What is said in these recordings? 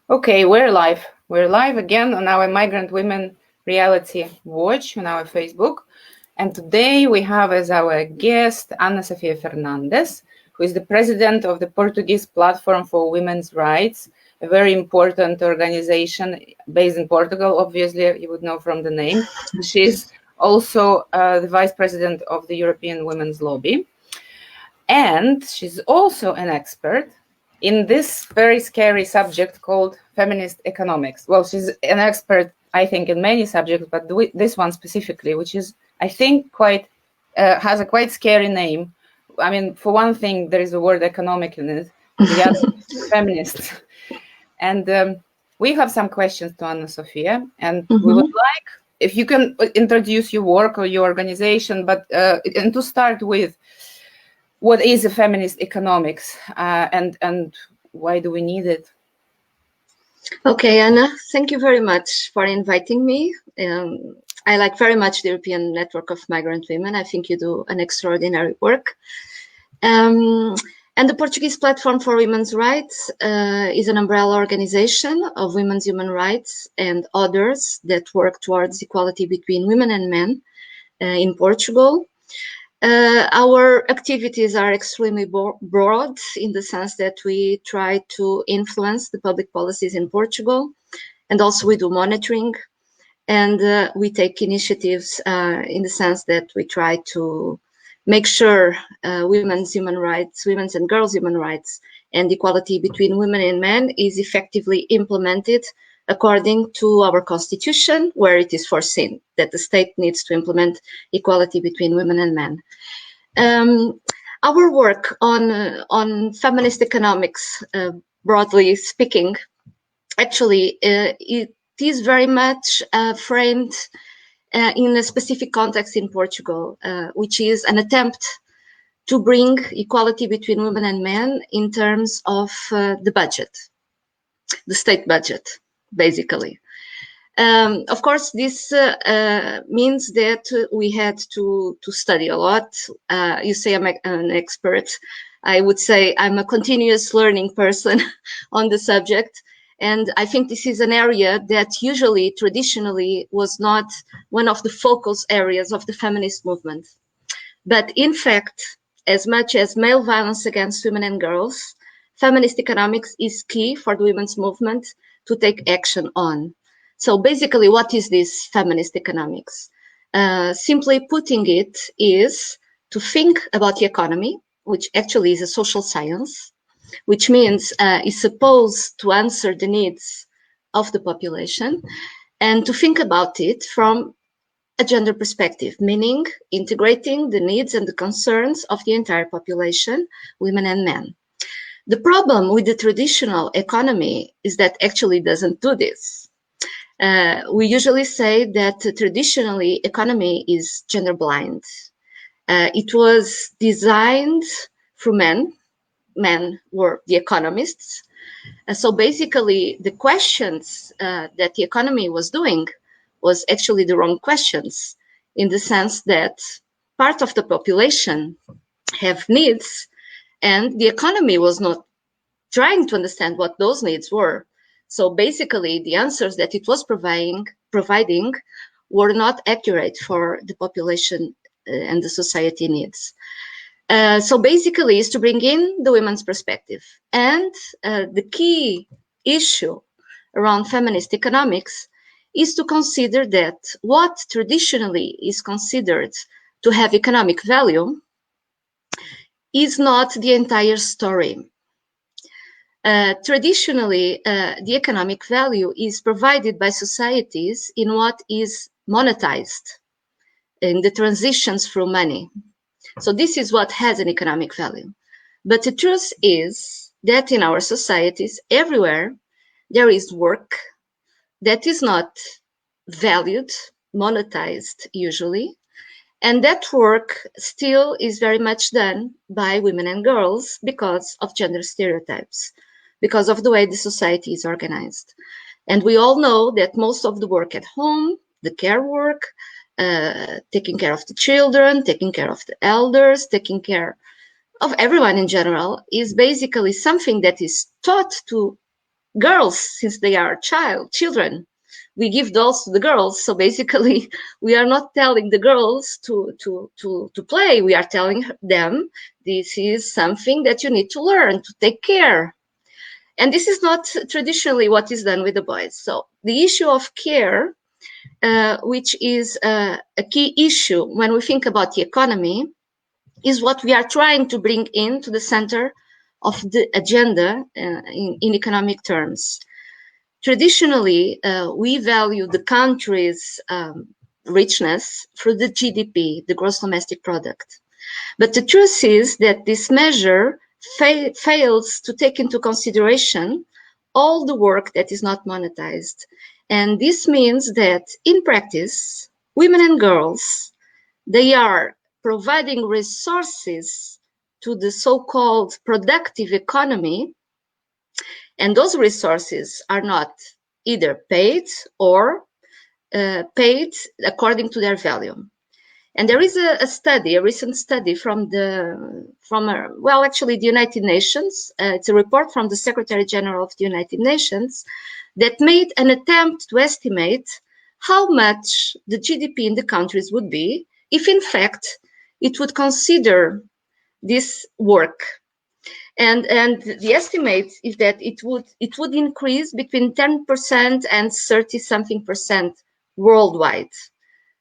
Okay, we're live. We're live again on our Migrant Women Reality Watch on our Facebook. And today we have as our guest AnaSofiaFernandes, who is the president of the Portuguese Platform for Women's Rights, a very important organization based in Portugal. Obviously, you would know from the name. She's also the vice president of the European Women's Lobby. And she's also an expert in this very scary subject called feminist economics. Well, she's an expert, I think, in many subjects, but this one specifically, which is, I think, quite has a quite scary name. I mean, for one thing, there is the word economic in it, and the other feminist. And we have some questions to AnaSofia, and we would like, if you can introduce your work or your organization, but and to start with, what is a feminist economics and why do we need it? Okay, Anna, thank you very much for inviting me. I like very much the European Network of Migrant Women. I think you do an extraordinary work. And the Portuguese Platform for Women's Rights is an umbrella organization of women's human rights and others that work towards equality between women and men in Portugal. Our activities are extremely broad in the sense that we try to influence the public policies in Portugal, and also we do monitoring, and we take initiatives in the sense that we try to make sure women's human rights, women's and girls' human rights, and equality between women and men is effectively implemented according to our constitution, where it is foreseen that the state needs to implement equality between women and men. Our work on feminist economics, broadly speaking, actually it is very much framed in a specific context in Portugal, which is an attempt to bring equality between women and men in terms of the budget, the state budget, basically. Of course, this means that we had to study a lot. You say I'm an expert. I would say I'm a continuous learning person on the subject. And I think this is an area that usually, traditionally, was not one of the focal areas of the feminist movement. But in fact, as much as male violence against women and girls, feminist economics is key for the women's movement to take action on. So basically, what is this feminist economics? Simply putting it is to think about the economy, which actually is a social science, which means it's supposed to answer the needs of the population, and to think about it from a gender perspective, meaning integrating the needs and the concerns of the entire population, women and men. The problem with the traditional economy is that actually doesn't do this. We usually say that traditionally economy is gender blind. It was designed for men. Men were the economists. So basically the questions that the economy was doing was actually the wrong questions, in the sense that part of the population have needs and the economy was not trying to understand what those needs were. So basically, the answers that it was providing were not accurate for the population and the society needs. So basically, is to bring in the women's perspective. And the key issue around feminist economics is to consider that what traditionally is considered to have economic value is not the entire story. Traditionally, the economic value is provided by societies in what is monetized, in the transitions through money. So this is what has an economic value. But the truth is that in our societies, everywhere, there is work that is not valued, monetized usually, and that work still is very much done by women and girls because of gender stereotypes, because of the way the society is organized. And we all know that most of the work at home, the care work, taking care of the children, taking care of the elders, taking care of everyone in general, is basically something that is taught to girls, since they are children, we give dolls to the girls. So basically, we are not telling the girls to play. We are telling them this is something that you need to learn, to take care. And this is not traditionally what is done with the boys. So the issue of care, which is a key issue when we think about the economy, is what we are trying to bring into the center of the agenda in economic terms. Traditionally, we value the country's richness through the GDP, the gross domestic product. But the truth is that this measure fails to take into consideration all the work that is not monetized. And this means that in practice, women and girls, they are providing resources to the so-called productive economy, and those resources are not either paid or paid according to their value. And there is a study, a recent study from the United Nations. It's a report from the Secretary General of the United Nations that made an attempt to estimate how much the GDP in the countries would be if, in fact, it would consider this work. And the estimate is that it would increase between 10% and 30-something% worldwide.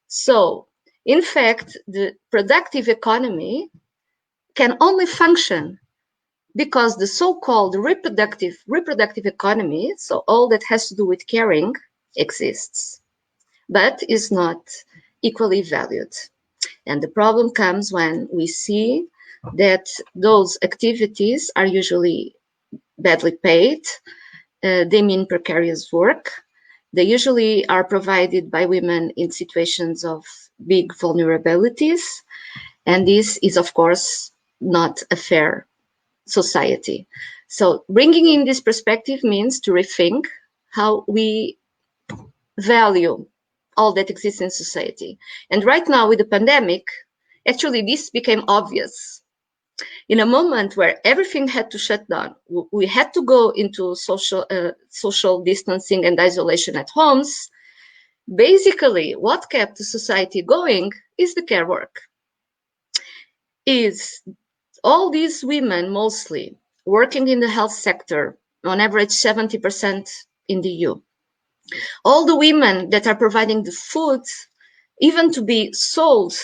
So, in fact, the productive economy can only function because the so-called reproductive economy, so all that has to do with caring, exists, but is not equally valued. And the problem comes when we see that those activities are usually badly paid, they mean precarious work, they usually are provided by women in situations of big vulnerabilities, and this is, of course, not a fair society. So bringing in this perspective means to rethink how we value all that exists in society. And right now with the pandemic, actually this became obvious. In a moment where everything had to shut down, we had to go into social distancing and isolation at homes. Basically, what kept the society going is the care work. Is all these women mostly working in the health sector, on average 70% in the EU. All the women that are providing the food, even to be sold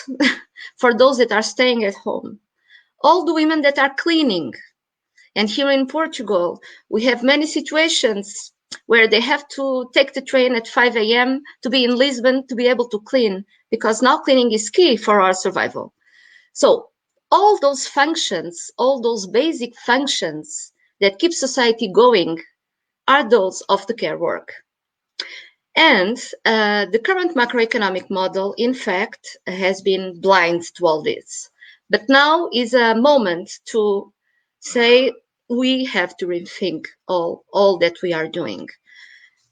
for those that are staying at home. All the women that are cleaning. And here in Portugal, we have many situations where they have to take the train at 5 a.m. to be in Lisbon to be able to clean, because now cleaning is key for our survival. So all those functions, all those basic functions that keep society going are those of the care work. And the current macroeconomic model, in fact, has been blind to all this. But now is a moment to say we have to rethink all that we are doing,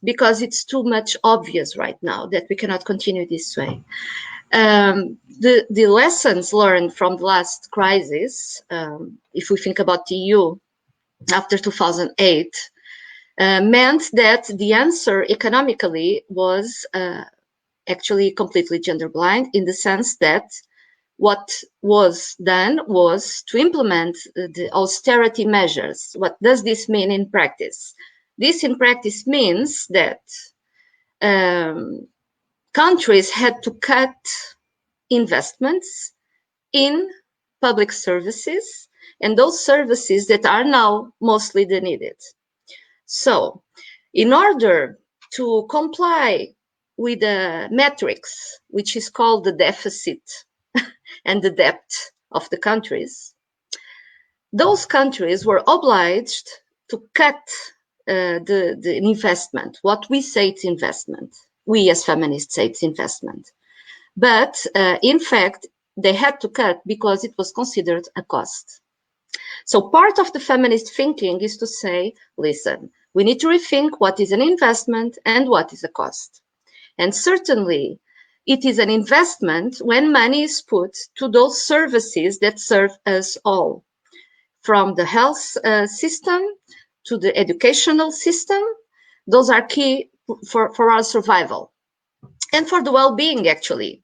because it's too much obvious right now that we cannot continue this way. The lessons learned from the last crisis, if we think about the EU after 2008, meant that the answer economically was actually completely gender blind, in the sense that what was done was to implement the austerity measures. What does this mean in practice? This in practice means that countries had to cut investments in public services, and those services that are now mostly the needed. So in order to comply with the metrics, which is called the deficit and the debt of the countries, those countries were obliged to cut the investment. What we say it's investment. We as feminists say it's investment. But in fact, they had to cut because it was considered a cost. So part of the feminist thinking is to say, listen, we need to rethink what is an investment and what is a cost. And certainly, it is an investment when money is put to those services that serve us all, from the health system to the educational system. Those are key for our survival and for the well-being, actually.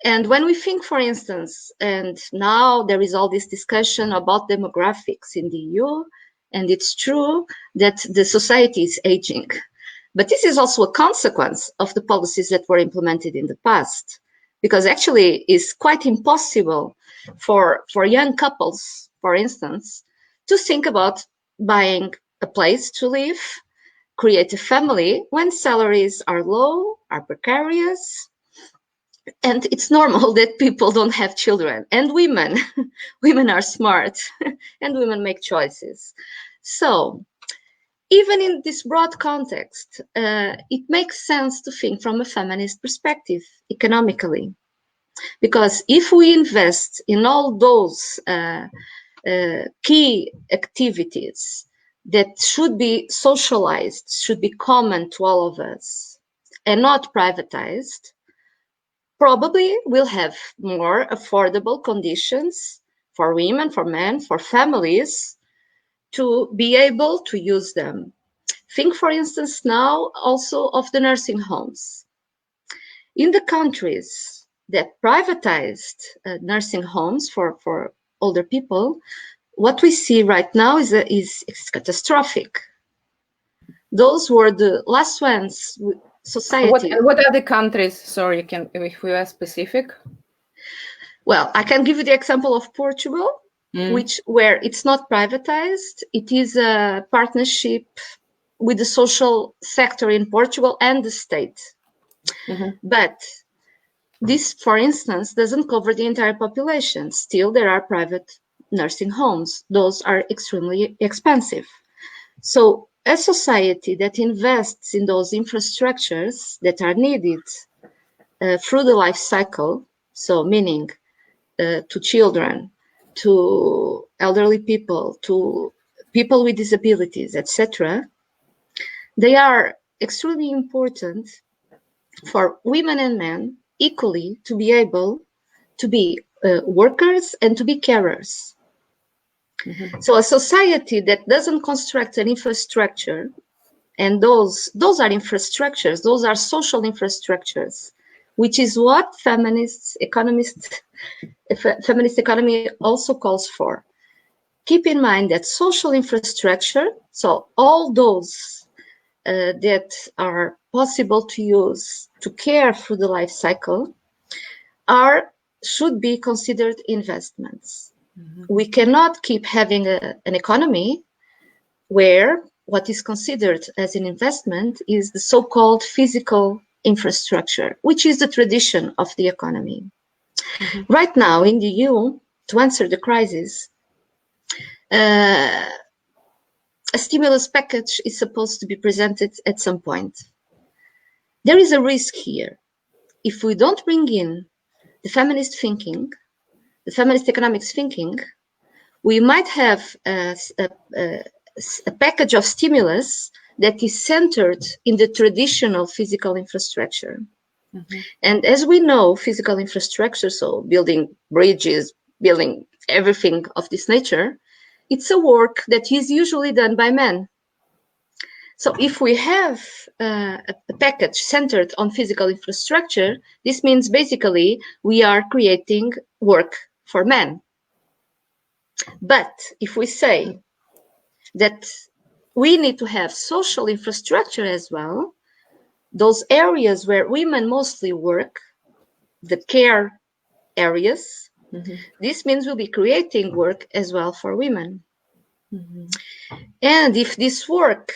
And when we think, for instance, and now there is all this discussion about demographics in the EU, and it's true that the society is aging. But this is also a consequence of the policies that were implemented in the past, because actually it's quite impossible for young couples, for instance, to think about buying a place to live, create a family when salaries are low, are precarious, and it's normal that people don't have children. And women are smart and women make choices. So even in this broad context, it makes sense to think from a feminist perspective economically, because if we invest in all those key activities that should be socialized, should be common to all of us, and not privatized, probably we'll have more affordable conditions for women, for men, for families to be able to use them. Think, for instance, now also of the nursing homes. In the countries that privatized nursing homes for older people, what we see right now is catastrophic. Those were the last ones. Society. What are the countries? Sorry, if we are specific. Well, I can give you the example of Portugal, where it's not privatized. It is a partnership with the social sector in Portugal and the state. But this, for instance, doesn't cover the entire population. Still, there are private nursing homes. Those are extremely expensive. So a society that invests in those infrastructures that are needed through the life cycle, so meaning to children, to elderly people, to people with disabilities, etc., they are extremely important for women and men equally to be able to be workers and to be carers. So a society that doesn't construct an infrastructure, and those are infrastructures, those are social infrastructures, which is what feminist economy also calls for. Keep in mind that social infrastructure, so all those that are possible to use to care through the life cycle should be considered investments. We cannot keep having an economy where what is considered as an investment is the so-called physical infrastructure, which is the tradition of the economy. Right now in the EU, to answer the crisis, a stimulus package is supposed to be presented at some point. There is a risk here. If we don't bring in the feminist thinking, the feminist economics thinking, we might have a package of stimulus that is centered in the traditional physical infrastructure. And as we know, physical infrastructure, so building bridges, building everything of this nature, it's a work that is usually done by men. So if we have a package centered on physical infrastructure, this means basically we are creating work for men. But if we say that we need to have social infrastructure as well, those areas where women mostly work, the care areas, this means we'll be creating work as well for women. And if this work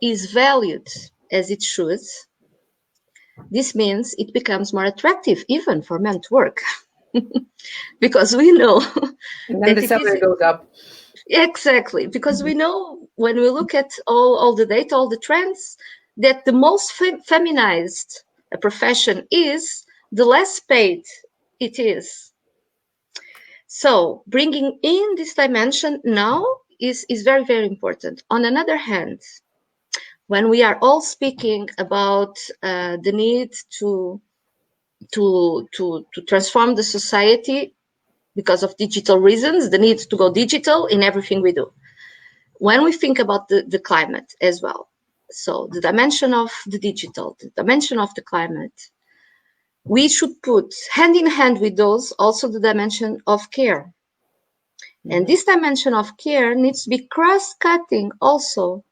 is valued as it should, this means it becomes more attractive even for men to work. Because we know that the salary goes up. Exactly, because we know when we look at all the data, all the trends, that the most feminized a profession is, the less paid it is. So bringing in this dimension now is very, very important. On another hand, when we are all speaking about the need to transform the society because of digital reasons, the need to go digital in everything we do, when we think about the climate as well, so the dimension of the digital, the dimension of the climate, we should put hand in hand with those also the dimension of care. And this dimension of care needs to be cross-cutting also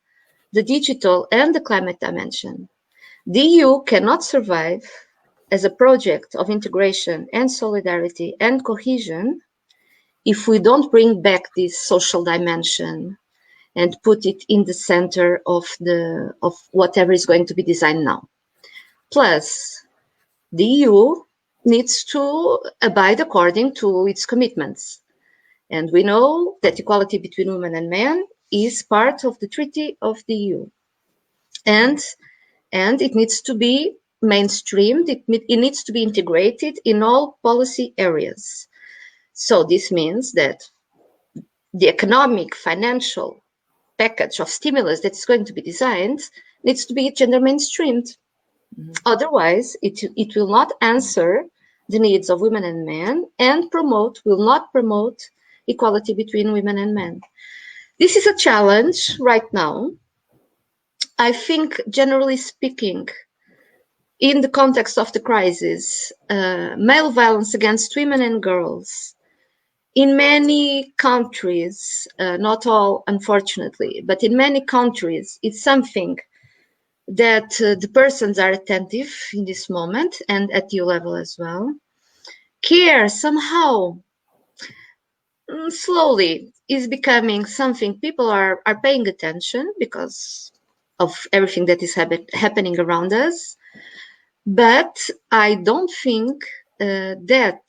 the digital and the climate dimension. The EU cannot survive as a project of integration and solidarity and cohesion if we don't bring back this social dimension and put it in the center of whatever is going to be designed now. Plus, the EU needs to abide according to its commitments. And we know that equality between women and men is part of the Treaty of the EU. And it needs to be mainstreamed, it needs to be integrated in all policy areas. So this means that the economic, financial package of stimulus that is going to be designed needs to be gender mainstreamed. Otherwise, it will not answer the needs of women and men and will not promote equality between women and men. This is a challenge right now. I think, generally speaking, in the context of the crisis, male violence against women and girls, in many countries, not all, unfortunately, but in many countries, it's something that the persons are attentive in this moment and at EU level as well. Care somehow, slowly, is becoming something people are paying attention because of everything that is happening around us. But I don't think that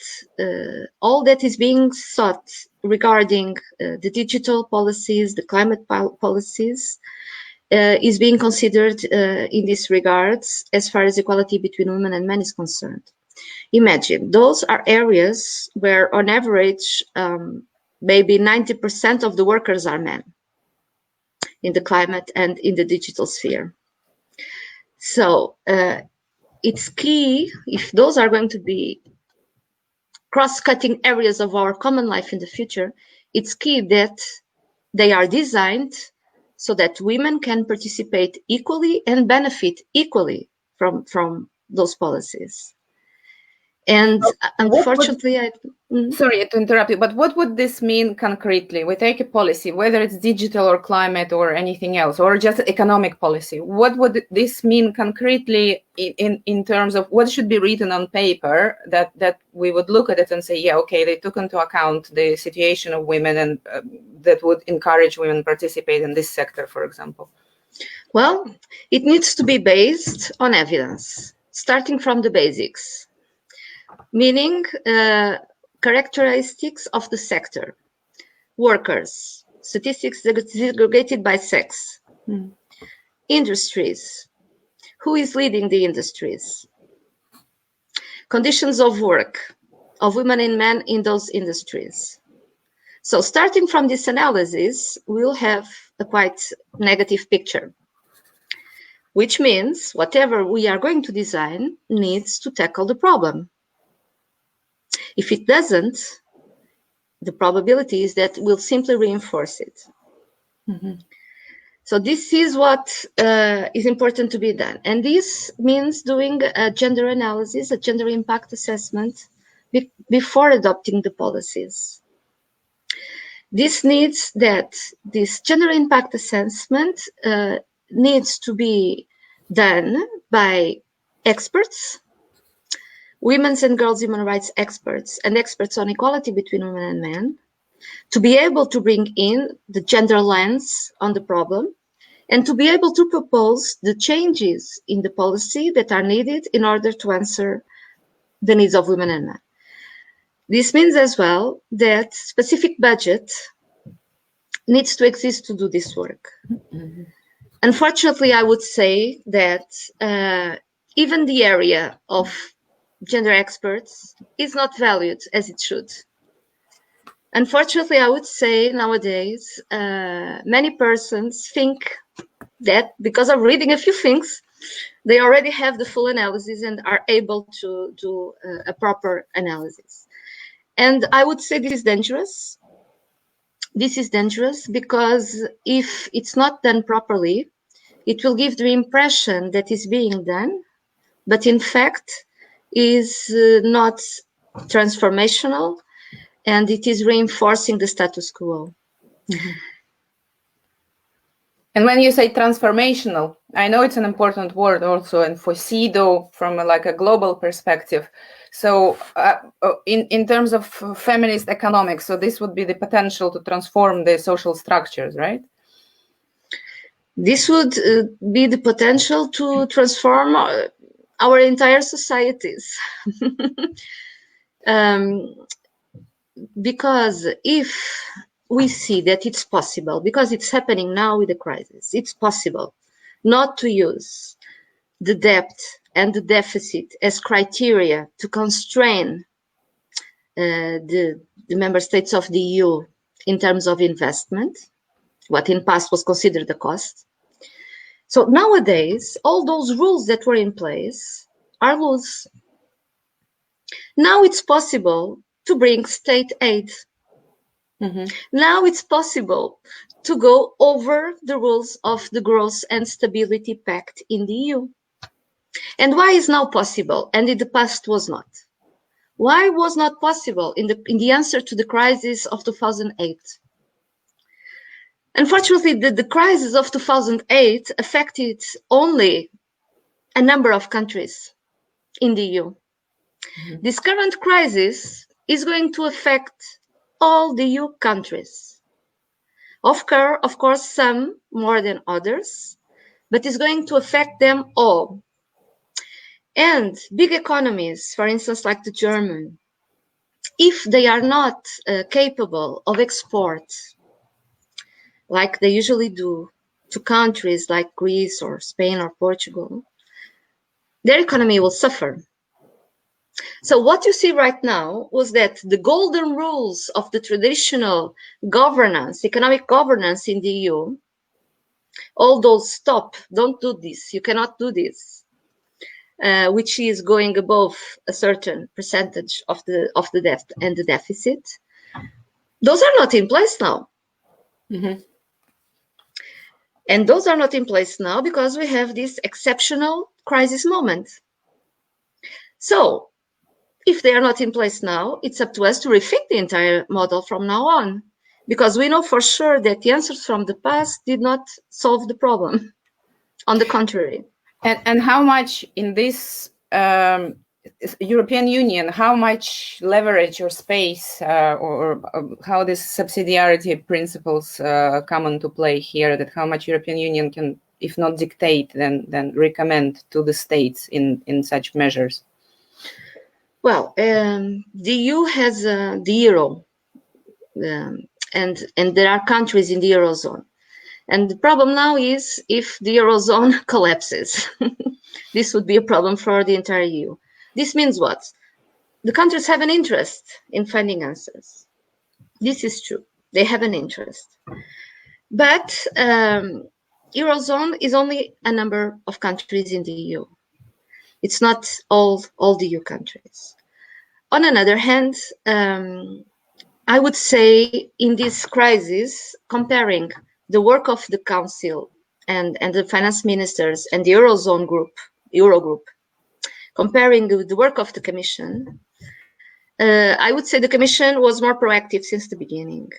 all that is being sought regarding the digital policies, the climate policies, is being considered in this regards as far as equality between women and men is concerned. Imagine, those are areas where on average, maybe 90% of the workers are men in the climate and in the digital sphere. So it's key, if those are going to be cross-cutting areas of our common life in the future, it's key that they are designed so that women can participate equally and benefit equally from those policies. And unfortunately, sorry to interrupt you, but what would this mean concretely? We take a policy, whether it's digital or climate or anything else, or just economic policy. What would this mean concretely in terms of what should be written on paper that we would look at it and say, yeah, okay, they took into account the situation of women and that would encourage women to participate in this sector, for example? Well, it needs to be based on evidence, starting from the basics. Meaning characteristics of the sector, workers, statistics segregated by sex, industries, who is leading the industries, conditions of work of women and men in those industries. So starting from this analysis, we'll have a quite negative picture, which means whatever we are going to design needs to tackle the problem. If it doesn't, the probability is that we'll simply reinforce it. So this is what is important to be done. And this means doing a gender analysis, a gender impact assessment before adopting the policies. This needs that this gender impact assessment needs to be done by experts, women's and girls' human rights experts, and experts on equality between women and men, to be able to bring in the gender lens on the problem, and to be able to propose the changes in the policy that are needed in order to answer the needs of women and men. This means as well that specific budget needs to exist to do this work. Unfortunately, I would say that even the area of gender experts is not valued as it should. Unfortunately, I would say nowadays, many persons think that because of reading a few things, they already have the full analysis and are able to do a proper analysis. And I would say this is dangerous This is dangerous because if it's not done properly, it will give the impression that it's being done, but in fact is not transformational, and it is reinforcing the status quo. Mm-hmm. And when you say transformational, I know it's an important word also, and for CEDAW from a global perspective. So in terms of feminist economics, so this would be the potential to transform the social structures, right? This would be the potential to transform our entire societies. Because if we see that it's possible, because it's happening now with the crisis, it's possible not to use the debt and the deficit as criteria to constrain the member states of the EU in terms of investment, what in past was considered a cost. So nowadays, all those rules that were in place are loose. Now it's possible to bring state aid. Mm-hmm. Now it's possible to go over the rules of the Growth and Stability Pact in the EU. And why is now possible and in the past was not? Why was not possible in the answer to the crisis of 2008? Unfortunately, the crisis of 2008 affected only a number of countries in the EU. Mm-hmm. This current crisis is going to affect all the EU countries. Of course, some more than others, but it's going to affect them all. And big economies, for instance, like the German, if they are not capable of export, like they usually do, to countries like Greece or Spain or Portugal, their economy will suffer. So what you see right now was that the golden rules of the traditional governance, economic governance in the EU, all those stop, don't do this, you cannot do this, which is going above a certain percentage of the debt and the deficit, those are not in place now. Mm-hmm. And those are not in place now because we have this exceptional crisis moment. So if they are not in place now, it's up to us to rethink the entire model from now on, because we know for sure that the answers from the past did not solve the problem. On the contrary. And how much in this European Union, how much leverage or space or how these subsidiarity principles come into play here, that how much European Union can, if not dictate, then recommend to the states in such measures? Well, the EU has the euro, and there are countries in the Eurozone. And the problem now is if the Eurozone collapses, this would be a problem for the entire EU. This means what? The countries have an interest in finding answers. This is true. They have an interest. But Eurozone is only a number of countries in the EU. It's not all the EU countries. On another hand, I would say in this crisis, comparing the work of the Council and the finance ministers and the Eurozone group, Eurogroup, comparing the work of the Commission, I would say the Commission was more proactive since the beginning.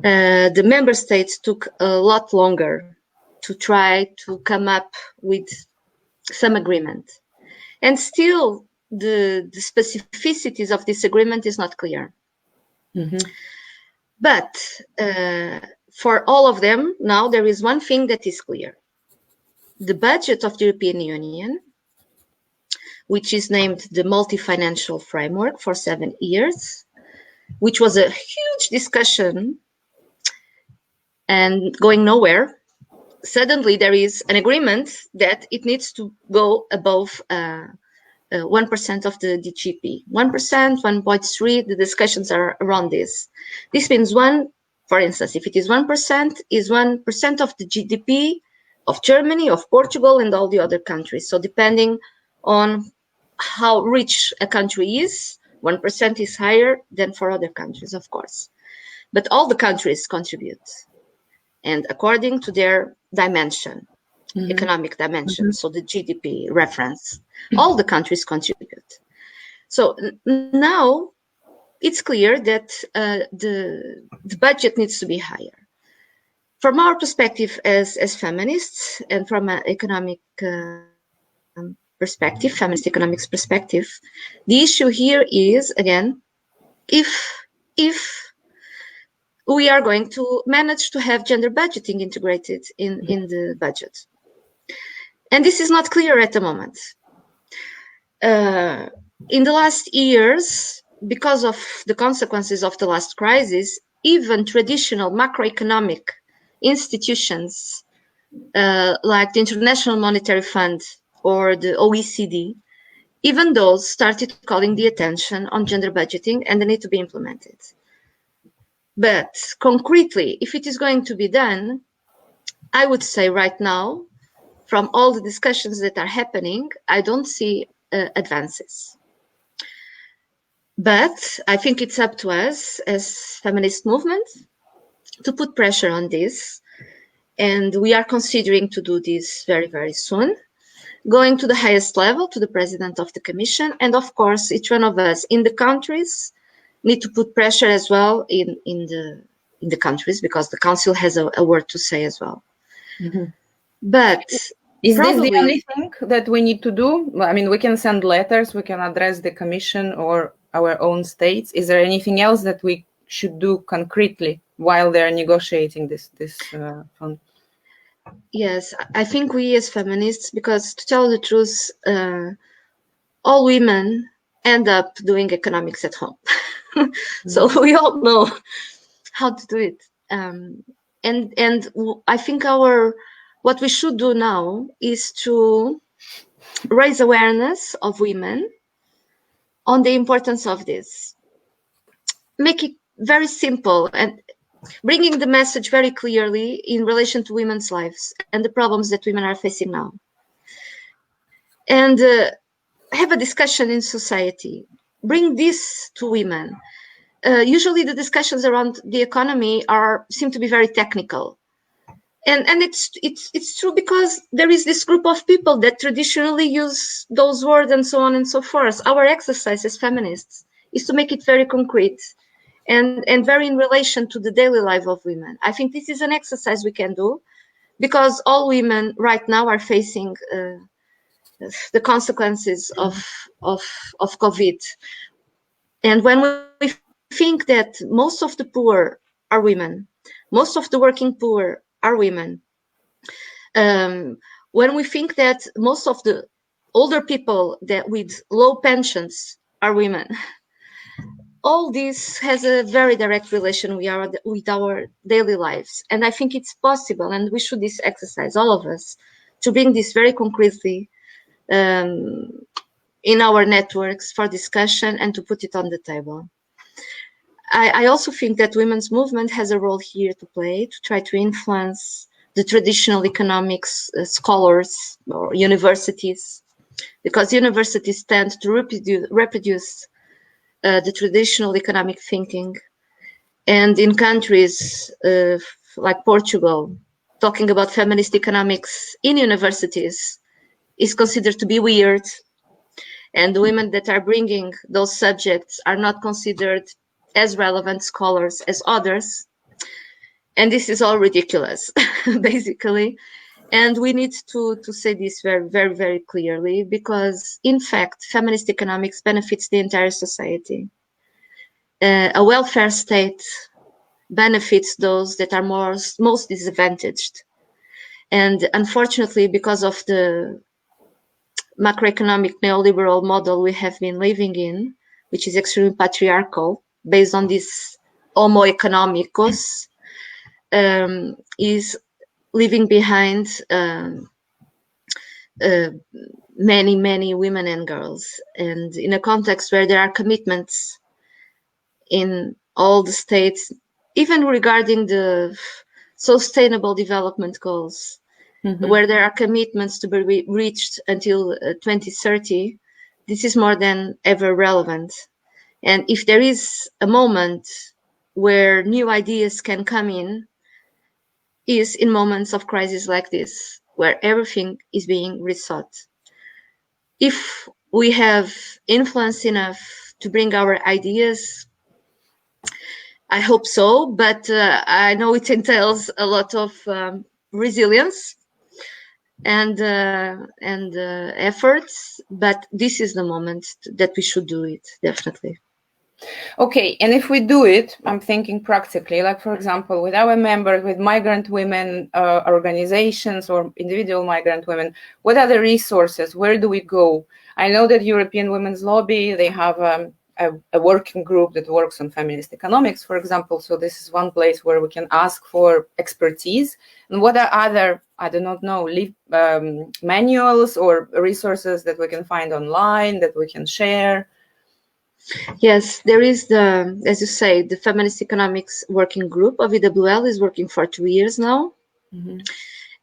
The member states took a lot longer to try to come up with some agreement. And still, the specificities of this agreement is not clear. Mm-hmm. But for all of them, now there is one thing that is clear. The budget of the European Union, which is named the Multi-Financial Framework for 7 years, which was a huge discussion and going nowhere. Suddenly there is an agreement that it needs to go above 1% of the GDP. 1%, 1.3%, the discussions are around this. This means for instance, if it is 1%, is 1% of the GDP of Germany, of Portugal, and all the other countries. So depending on how rich a country is, 1% is higher than for other countries, of course. but all the countries contribute, and according to their dimension, economic dimension, so the GDP reference, all the countries contribute. So now it's clear that the budget needs to be higher. From our perspective as feminists, and from an economic perspective, feminist economics perspective, the issue here is, again, if we are going to manage to have gender budgeting integrated in the budget. And this is not clear at the moment. In the last years, because of the consequences of the last crisis, even traditional macroeconomic institutions like the International Monetary Fund or the OECD, even those started calling the attention on gender budgeting and the need to be implemented. But concretely, if it is going to be done, I would say right now, from all the discussions that are happening, I don't see advances. But I think it's up to us as feminist movement to put pressure on this. And we are considering to do this very, very soon, going to the highest level, to the President of the Commission. And of course, each one of us in the countries need to put pressure as well in the countries, because the Council has a word to say as well. But is this the only thing that we need to do? I mean, we can send letters, we can address the Commission or our own states. Is there anything else that we should do concretely while they're negotiating this fund? Yes, I think we as feminists, because to tell the truth, all women end up doing economics at home. So we all know how to do it. And I think what we should do now is to raise awareness of women on the importance of this. Make it very simple and bringing the message very clearly in relation to women's lives and the problems that women are facing now. And have a discussion in society. Bring this to women. Usually the discussions around the economy seem to be very technical. And it's true, because there is this group of people that traditionally use those words and so on and so forth. Our exercise as feminists is to make it very concrete and very in relation to the daily life of women. I think this is an exercise we can do, because all women right now are facing the consequences of COVID. And when we think that most of the poor are women, most of the working poor are women, when we think that most of the older people that with low pensions are women, all this has a very direct relation with our daily lives. And I think it's possible, and we should this exercise, all of us, to bring this very concretely in our networks for discussion and to put it on the table. I also think that women's movement has a role here to play, to try to influence the traditional economics scholars or universities, because universities tend to reproduce the traditional economic thinking. And in countries like Portugal, talking about feminist economics in universities is considered to be weird. And the women that are bringing those subjects are not considered as relevant scholars as others. And this is all ridiculous, basically. And we need to say this very, very, very clearly, because in fact, feminist economics benefits the entire society. A welfare state benefits those that are most disadvantaged. And unfortunately, because of the macroeconomic neoliberal model we have been living in, which is extremely patriarchal, based on this homo economicus, is leaving behind many, many women and girls. And in a context where there are commitments in all the states, even regarding the sustainable development goals, where there are commitments to be reached until 2030, this is more than ever relevant. And if there is a moment where new ideas can come in is in moments of crisis like this, where everything is being rethought. If we have influence enough to bring our ideas, I hope so, but I know it entails a lot of resilience and efforts, but this is the moment that we should do it, definitely. Okay, and if we do it, I'm thinking practically, like for example, with our members, with migrant women organizations or individual migrant women, what are the resources? Where do we go? I know that European Women's Lobby, they have a working group that works on feminist economics, for example. So this is one place where we can ask for expertise. And what are other, I do not know, manuals or resources that we can find online that we can share? Yes, there is the, as you say, the Feminist Economics Working Group of EWL is working for 2 years now. Mm-hmm.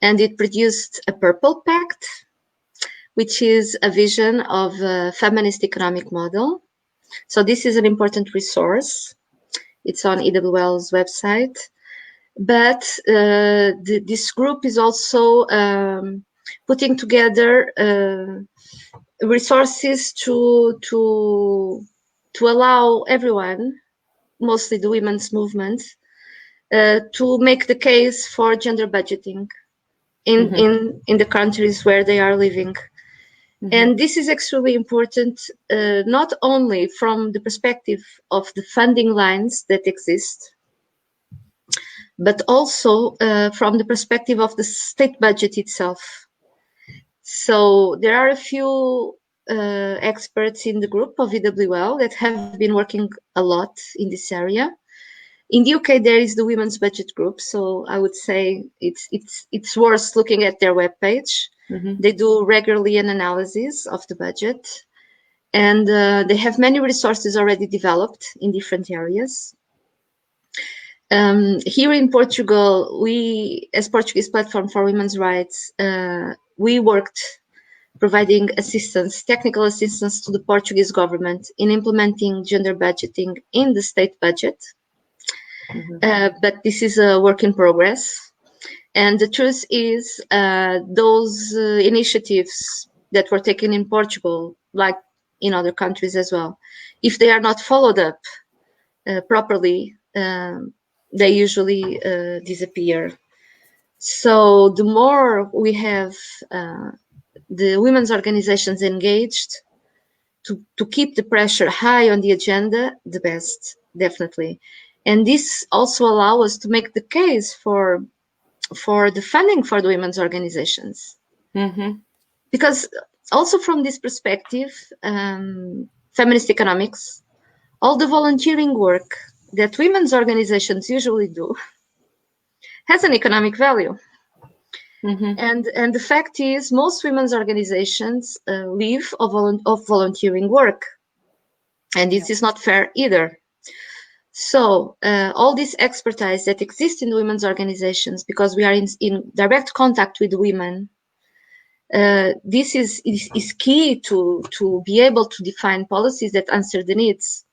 And it produced a Purple Pact, which is a vision of a feminist economic model. So this is an important resource. It's on EWL's website. But this group is also putting together resources to allow everyone, mostly the women's movement, to make the case for gender budgeting in the countries where they are living. Mm-hmm. And this is extremely important, not only from the perspective of the funding lines that exist, but also from the perspective of the state budget itself. So there are a few experts in the group of EWL that have been working a lot in this area. In the UK, there is the Women's Budget Group, so I would say it's worth looking at their webpage. Mm-hmm. They do regularly an analysis of the budget, and they have many resources already developed in different areas. Here in Portugal, we, as Portuguese Platform for Women's Rights, we worked providing assistance, technical assistance to the Portuguese government in implementing gender budgeting in the state budget. Mm-hmm. But this is a work in progress. And the truth is, those initiatives that were taken in Portugal, like in other countries as well, if they are not followed up properly, they usually disappear. So the more we have the women's organizations engaged to keep the pressure high on the agenda, the best, definitely. And this also allows us to make the case for the funding for the women's organizations. Mm-hmm. Because also from this perspective, feminist economics, all the volunteering work that women's organizations usually do has an economic value. Mm-hmm. And the fact is, most women's organizations live of volunteering work. And this is not fair either. So all this expertise that exists in women's organizations, because we are in direct contact with women, this is key to be able to define policies that answer the needs.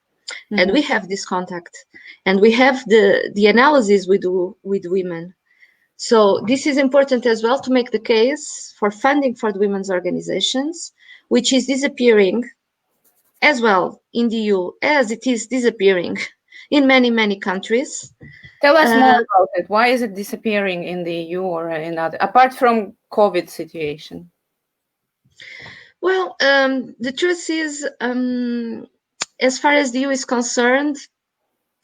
Mm-hmm. And we have this contact, and we have the analysis we do with women. So this is important as well to make the case for funding for the women's organizations, which is disappearing as well in the EU as it is disappearing in many, many countries. Tell us more about it. Why is it disappearing in the EU or in other, apart from COVID situation? Well, the truth is, as far as the EU is concerned,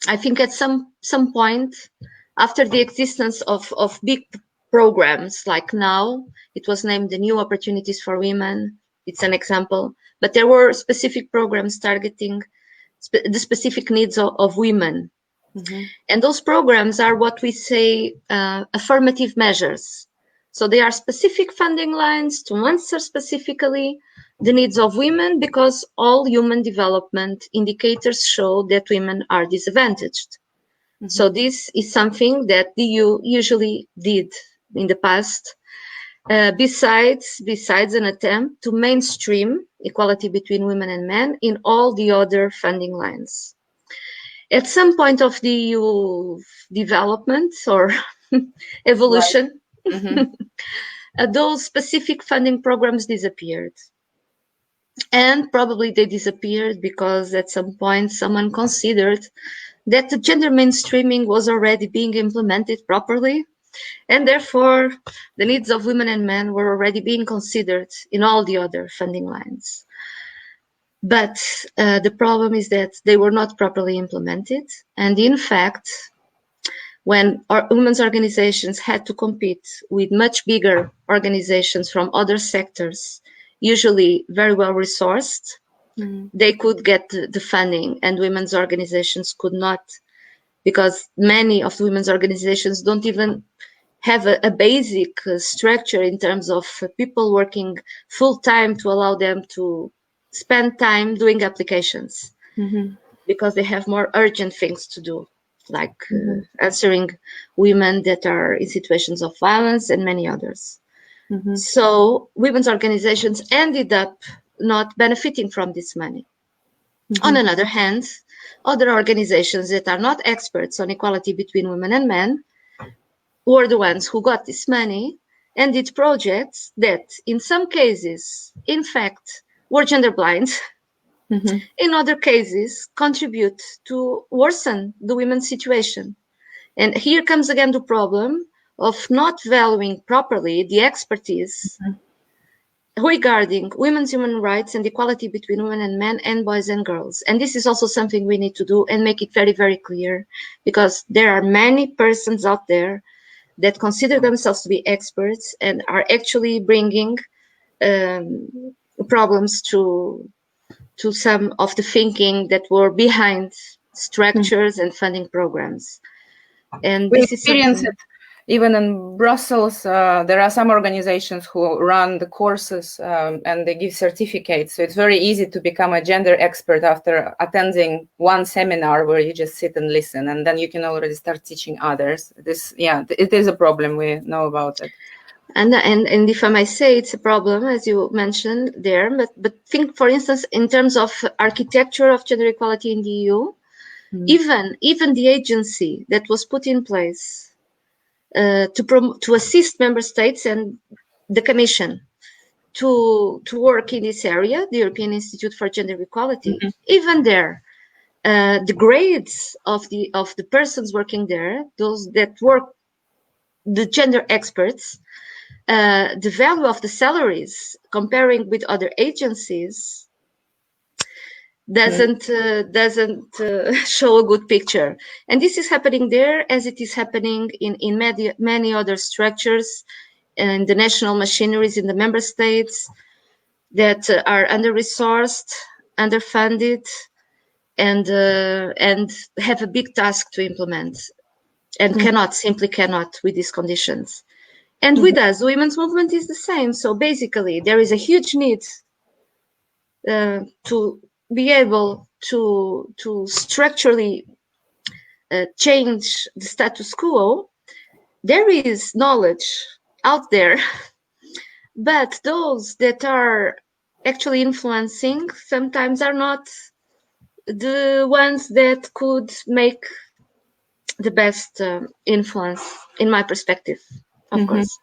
I think at some point, after the existence of big programs like now, it was named the New Opportunities for Women. It's an example, but there were specific programs targeting the specific needs of women. Mm-hmm. And those programs are what we say affirmative measures. So they are specific funding lines to answer specifically the needs of women, because all human development indicators show that women are disadvantaged. Mm-hmm. So this is something that the EU usually did in the past, besides an attempt to mainstream equality between women and men in all the other funding lines. At some point of the EU development or evolution, those specific funding programs disappeared. And probably they disappeared because at some point someone considered that the gender mainstreaming was already being implemented properly, and therefore the needs of women and men were already being considered in all the other funding lines. But the problem is that they were not properly implemented. And in fact, when our women's organizations had to compete with much bigger organizations from other sectors, usually very well resourced, they could get the funding, and women's organizations could not, because many of the women's organizations don't even have a basic structure in terms of people working full-time to allow them to spend time doing applications, because they have more urgent things to do, like answering women that are in situations of violence and many others. So women's organizations ended up not benefiting from this money. On another hand, other organizations that are not experts on equality between women and men were the ones who got this money and did projects that in some cases, in fact, were gender blind. In other cases, contribute to worsen the women's situation. And here comes again the problem of not valuing properly the expertise regarding women's human rights and equality between women and men and boys and girls. And this is also something we need to do and make it very, very clear, because there are many persons out there that consider themselves to be experts and are actually bringing problems to some of the thinking that were behind structures and funding programs. And We this is experience something. it even in Brussels. There are some organizations who run the courses and they give certificates. So it's very easy to become a gender expert after attending one seminar where you just sit and listen, and then you can already start teaching others. This, yeah, it is a problem. We know about it. And if I may say, it's a problem, as you mentioned there, but think, for instance, in terms of architecture of gender equality in the EU, even the agency that was put in place to assist member states and the Commission to work in this area, the European Institute for Gender Equality, even there, the grades of the persons working there, those that work, the gender experts, the value of the salaries comparing with other agencies doesn't show a good picture. And this is happening there as it is happening in many other structures and the national machineries in the member states that are under-resourced, underfunded, and have a big task to implement, and simply cannot with these conditions. And with us, the women's movement is the same. So basically, there is a huge need to be able to structurally change the status quo. There is knowledge out there, but those that are actually influencing sometimes are not the ones that could make the best influence, in my perspective, of course.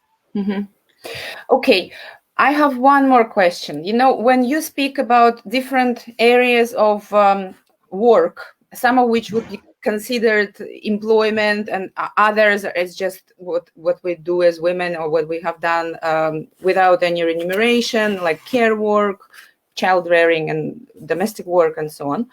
Okay, I have one more question. You know, when you speak about different areas of work, some of which would be considered employment and others as just what we do as women or what we have done without any remuneration, like care work, child rearing and domestic work and so on.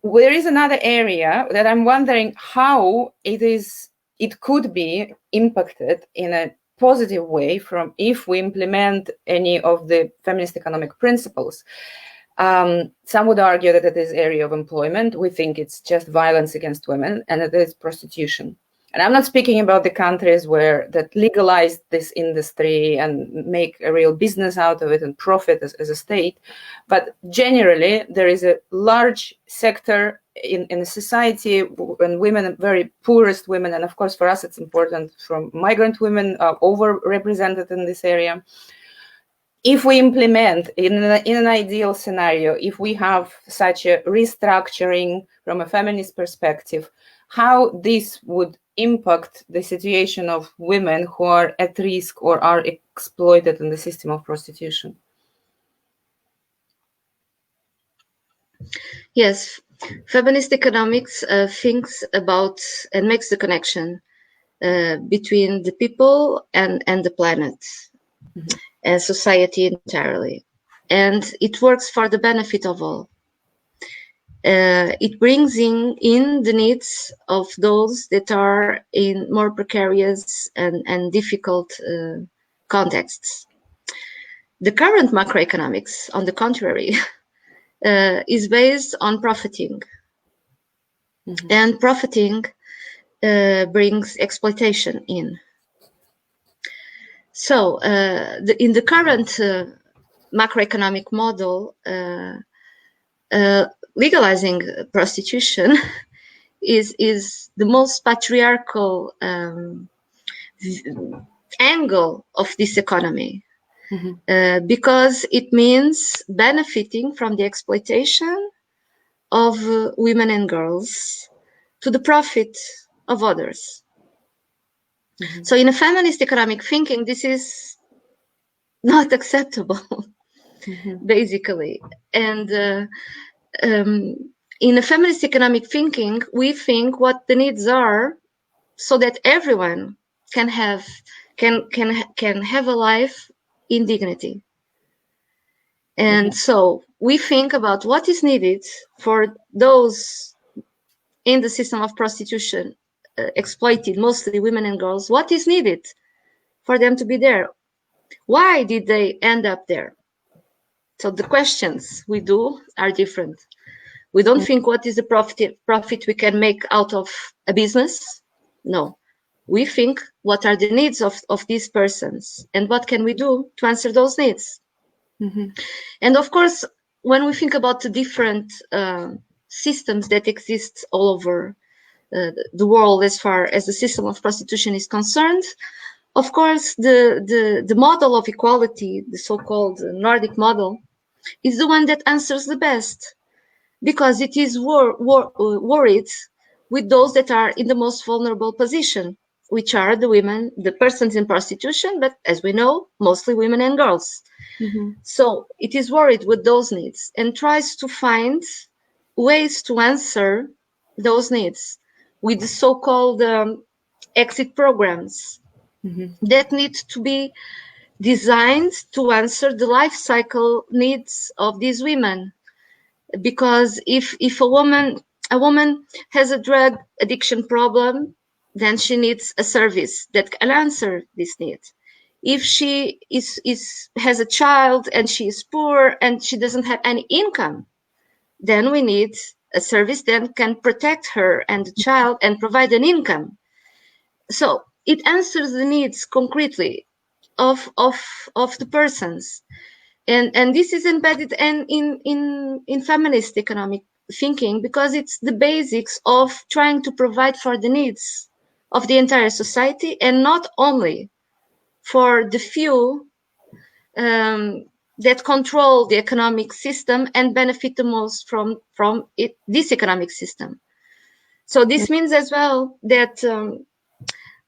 There is another area that I'm wondering how it could be impacted in a positive way from if we implement any of the feminist economic principles. Some would argue that it is area of employment. We think it's just violence against women, and it is prostitution. And I'm not speaking about the countries where that legalized this industry and make a real business out of it and profit as a state. But generally, there is a large sector in society when women, very poorest women, and of course for us it's important from migrant women are overrepresented in this area, if we implement in an ideal scenario, if we have such a restructuring from a feminist perspective, how this would impact the situation of women who are at risk or are exploited in the system of prostitution? Yes, feminist economics thinks about and makes the connection between the people and the planet and society entirely. And it works for the benefit of all. It brings in the needs of those that are in more precarious and difficult contexts. The current macroeconomics, on the contrary, is based on profiting. And profiting brings exploitation in. So in the current macroeconomic model, legalizing prostitution is the most patriarchal angle of this economy, because it means benefiting from the exploitation of women and girls to the profit of others. So in a feminist economic thinking, this is not acceptable, basically. And in a feminist economic thinking, we think what the needs are so that everyone can have a life in dignity. And so we think about what is needed for those in the system of prostitution, exploited, mostly women and girls. What is needed for them to be there? Why did they end up there? So the questions we do are different. We don't think what is the profit we can make out of a business. No, we think what are the needs of these persons and what can we do to answer those needs. And of course, when we think about the different systems that exist all over the world as far as the system of prostitution is concerned, of course, the model of equality, the so-called Nordic model, is the one that answers the best, because it is worried with those that are in the most vulnerable position, which are the women, the persons in prostitution, but as we know, mostly women and girls. So it is worried with those needs and tries to find ways to answer those needs with the so-called exit programs that need to be designed to answer the life cycle needs of these women. Because if a woman has a drug addiction problem, then she needs a service that can answer this need. If she has a child and she is poor and she doesn't have any income, then we need a service that can protect her and the child and provide an income. So it answers the needs concretely of the persons. And this is embedded in feminist economic thinking, because it's the basics of trying to provide for the needs of the entire society and not only for the few that control the economic system and benefit the most from this economic system. So this means as well that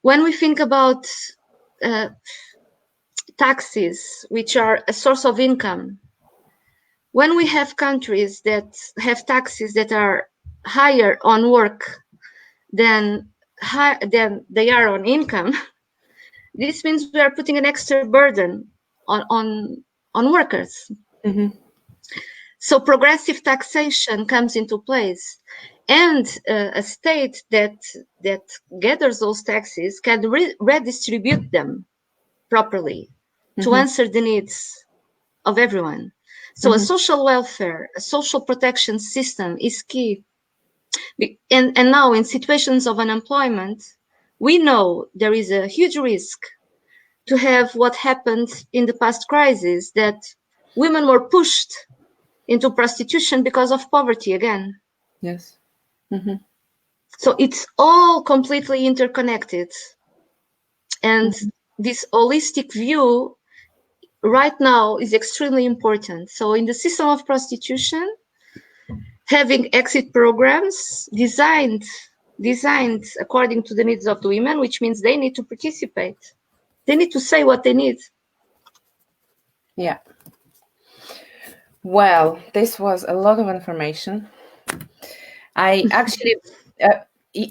when we think about taxes, which are a source of income, when we have countries that have taxes that are higher on work than they are on income, this means we are putting an extra burden on workers. So progressive taxation comes into place, and a state that gathers those taxes can redistribute them properly to answer the needs of everyone. So a social welfare, a social protection system is key. And now in situations of unemployment, we know there is a huge risk to have what happened in the past crisis, that women were pushed into prostitution because of poverty again. Yes. So it's all completely interconnected. And this holistic view right now is extremely important. So in the system of prostitution, having exit programs designed according to the needs of the women, which means they need to participate. They need to say what they need. Yeah. Well, this was a lot of information. I actually,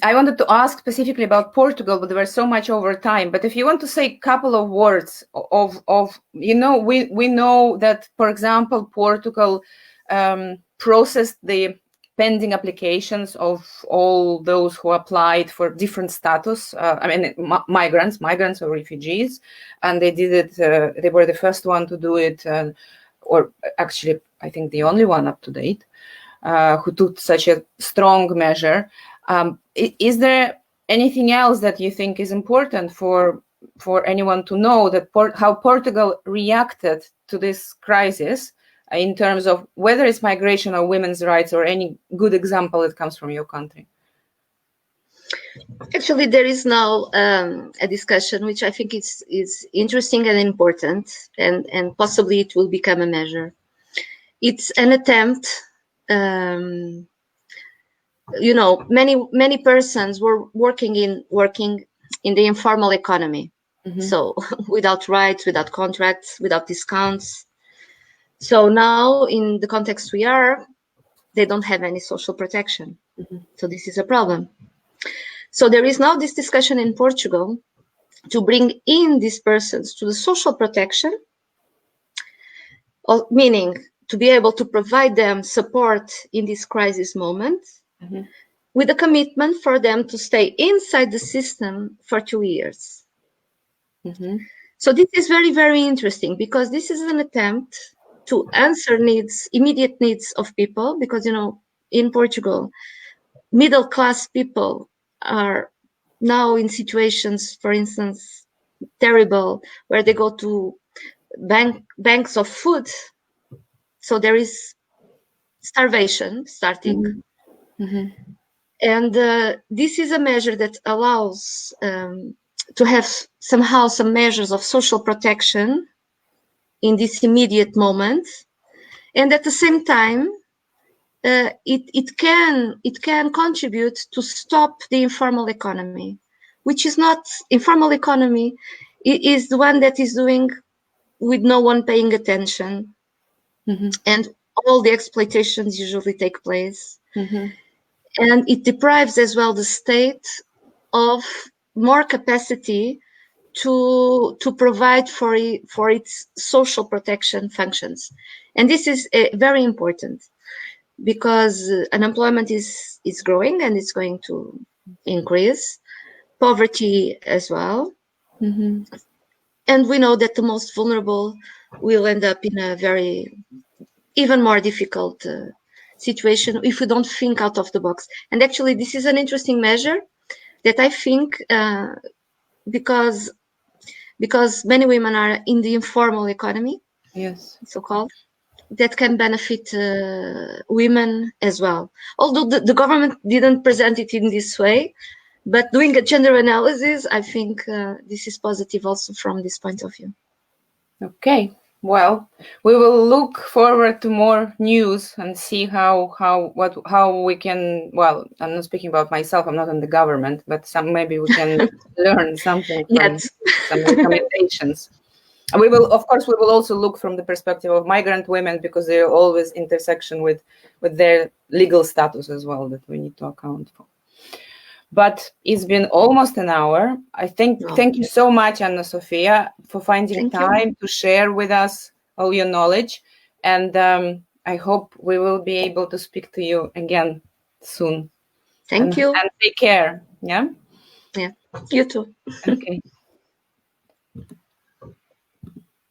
I wanted to ask specifically about Portugal, but there was so much over time. But if you want to say a couple of words of we know that, for example, Portugal processed the pending applications of all those who applied for different status. Migrants or refugees, and they did it. They were the first one to do it, or actually, I think the only one up to date. Who took such a strong measure. Is there anything else that you think is important for anyone to know, that how Portugal reacted to this crisis in terms of whether it's migration or women's rights, or any good example that comes from your country? Actually, there is now a discussion which I think is interesting and important, and possibly it will become a measure. It's an attempt. Many persons were working in the informal economy. Mm-hmm. So without rights, without contracts, without discounts. So now in the context we are, they don't have any social protection. Mm-hmm. So this is a problem. So there is now this discussion in Portugal to bring in these persons to the social protection, meaning to be able to provide them support in this crisis moment, mm-hmm. with a commitment for them to stay inside the system for 2 years. Mm-hmm. So this is very, very interesting, because this is an attempt to answer immediate needs of people, because, in Portugal, middle-class people are now in situations, for instance, terrible, where they go to banks of food. So there is starvation starting. Mm-hmm. Mm-hmm. And this is a measure that allows to have somehow some measures of social protection in this immediate moment. And at the same time, it can contribute to stop the informal economy, which is not informal economy. It is the one that is doing with no one paying attention. Mm-hmm. And all the exploitations usually take place. Mm-hmm. And it deprives as well the state of more capacity to provide for its social protection functions. And this is very important, because unemployment is growing and it's going to increase, poverty as well. Mm-hmm. And we know that the most vulnerable will end up in a even more difficult situation if we don't think out of the box. And actually, this is an interesting measure that I think, because many women are in the informal economy, yes, so-called, that can benefit women as well. Although the government didn't present it in this way, but doing a gender analysis, I think this is positive also from this point of view. Okay. Well, we will look forward to more news and see how we can. Well, I'm not speaking about myself. I'm not in the government, but maybe we can learn something from some recommendations. We will also look from the perspective of migrant women, because they're always intersection with their legal status as well, that we need to account for. But it's been almost an hour. Thank you so much, AnaSofia, for finding time to share with us all your knowledge. And I hope we will be able to speak to you again soon. Thank you. And take care. Yeah? Yeah, you too. Okay.